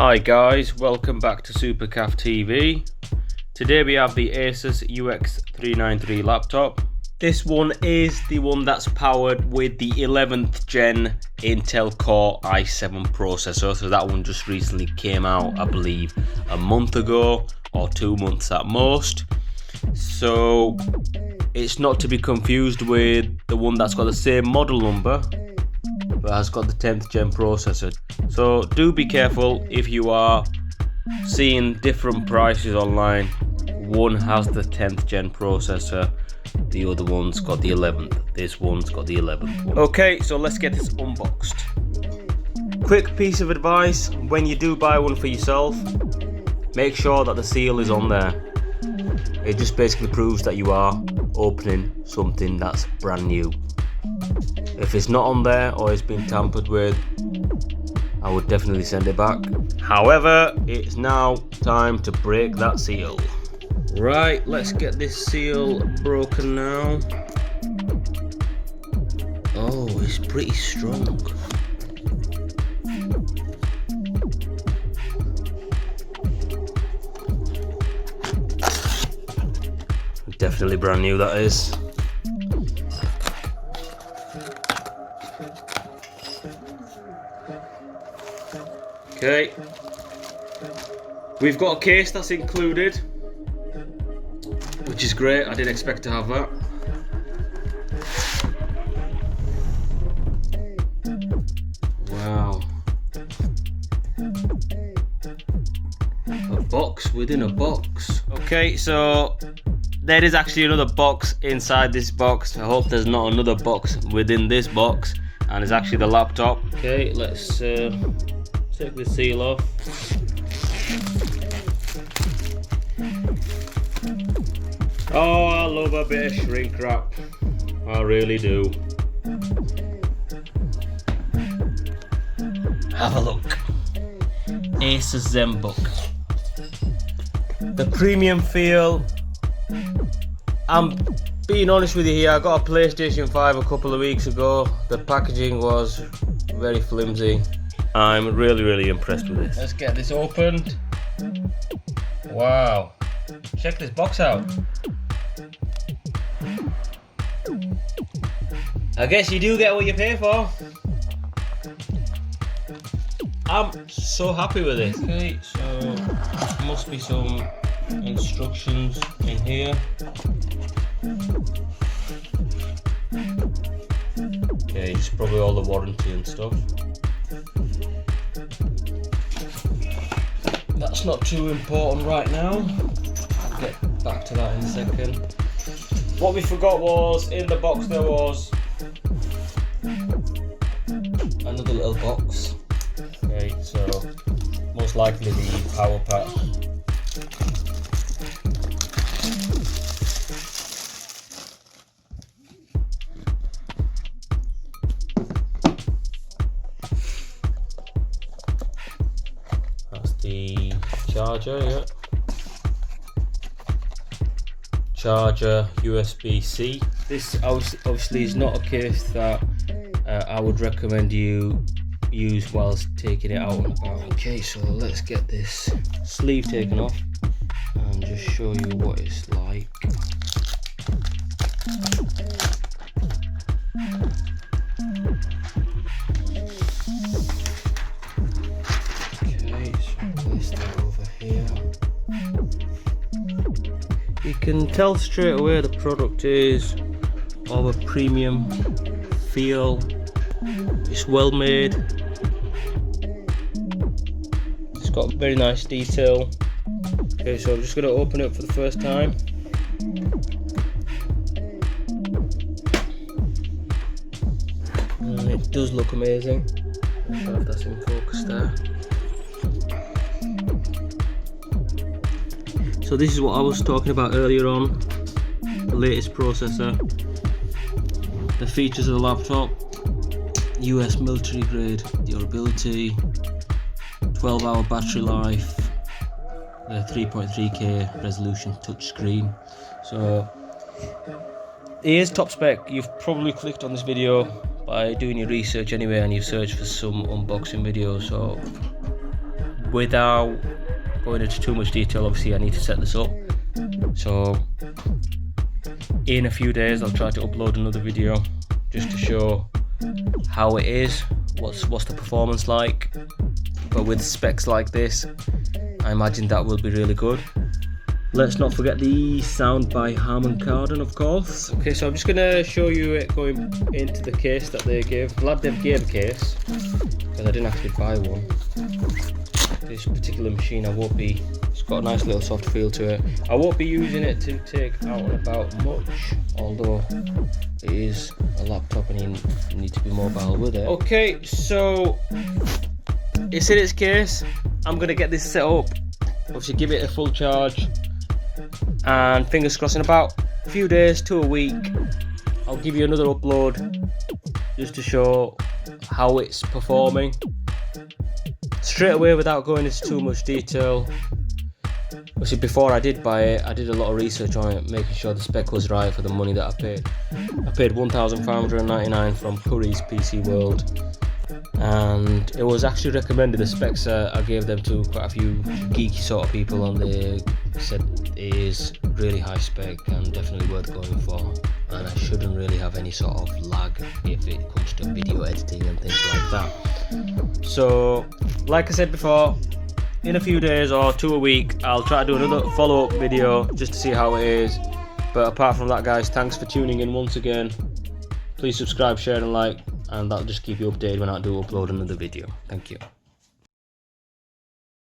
Hi guys, welcome back to Super Kaf TV. Today we have the ASUS UX393 laptop. This one is the one that's powered with the 11th gen Intel Core i7 processor. So that one just recently came out, I believe, a month ago or 2 months at most. So it's not to be confused with the one that's got the same model number but has got the 10th gen processor. So do be careful if you are seeing different prices online. One has the 10th gen processor, the other one's got the 11th. This one's got the 11th one. Okay, so let's get this unboxed. Quick piece of advice: when you do buy one for yourself, make sure that the seal is on there. It just basically proves that you are opening something that's brand new. If it's not on there or it's been tampered with, I would definitely send it back. However, it's now time to break that seal. Right, let's get this seal broken now. Oh, it's pretty strong. Definitely brand new, that is. Okay, we've got a case that's included, which is great. I didn't expect to have that. Wow. A box within a box. Okay, so there is actually another box inside this box. I hope there's not another box within this box, and it's actually the laptop. Okay, let's take the seal off. Oh, I love a bit of shrink wrap. I really do. Have a look. ASUS ZenBook. The premium feel. I'm being honest with you here, I got a PlayStation 5 a couple of weeks ago. The packaging was very flimsy. I'm really impressed with this. Let's get this opened. Wow. Check this box out. I guess you do get what you pay for. I'm so happy with this. Okay, so must be some instructions in here. Okay, it's probably all the warranty and stuff. That's not too important right now. I'll get back to that in a second. What we forgot was, in the box there was another little box. Okay, so most likely the power pack. That's the charger, yeah. Charger, USB-C. This obviously is not a case that I would recommend you use whilst taking it out and about. Okay, so let's get this sleeve taken off and just show you what it's like. Okay, so place that over here. You can tell straight away the product is of a premium feel. It's well made. It's got very nice detail. Okay, so I'm just going to open it up for the first time. And it does look amazing. I'm sure if that's in focus there. So this is what I was talking about earlier on, the latest processor. The features of the laptop: US military grade durability, 12-hour battery life, 3.3K resolution touchscreen. So here's top spec. You've probably clicked on this video by doing your research anyway, and you've searched for some unboxing videos. So without going into too much detail, obviously I need to set this up. So in a few days I'll try to upload another video just to show how it is, what's the performance like. But with specs like this, I imagine that will be really good. Let's not forget the sound by Harman Kardon, of course. Okay, so I'm just gonna show you it going into the case that they gave. Glad they gave a case, because I didn't actually buy one. This particular machine, it's got a nice little soft feel to it. I won't be using it to take out and about much, although it is a laptop and you need to be mobile with it. Okay, so it's in its case. I'm gonna get this set up, obviously give it a full charge, and fingers crossed in about a few days to a week I'll give you another upload just to show how it's performing. Straight away, without going into too much detail, obviously before I did buy it, I did a lot of research on it, making sure the spec was right for the money that I paid. I paid $1,599 from Curry's PC World, and it was actually recommended. The specs I gave them to quite a few geeky sort of people, and they said it is really high spec and definitely worth going for, and I shouldn't really have any sort of lag if it comes to video editing and things like that. So like I said before, in a few days or to a week I'll try to do another follow-up video just to see how it is. But apart from that, guys, thanks for tuning in once again. Please subscribe, share and like, and that'll just keep you updated when I do upload another video. Thank you.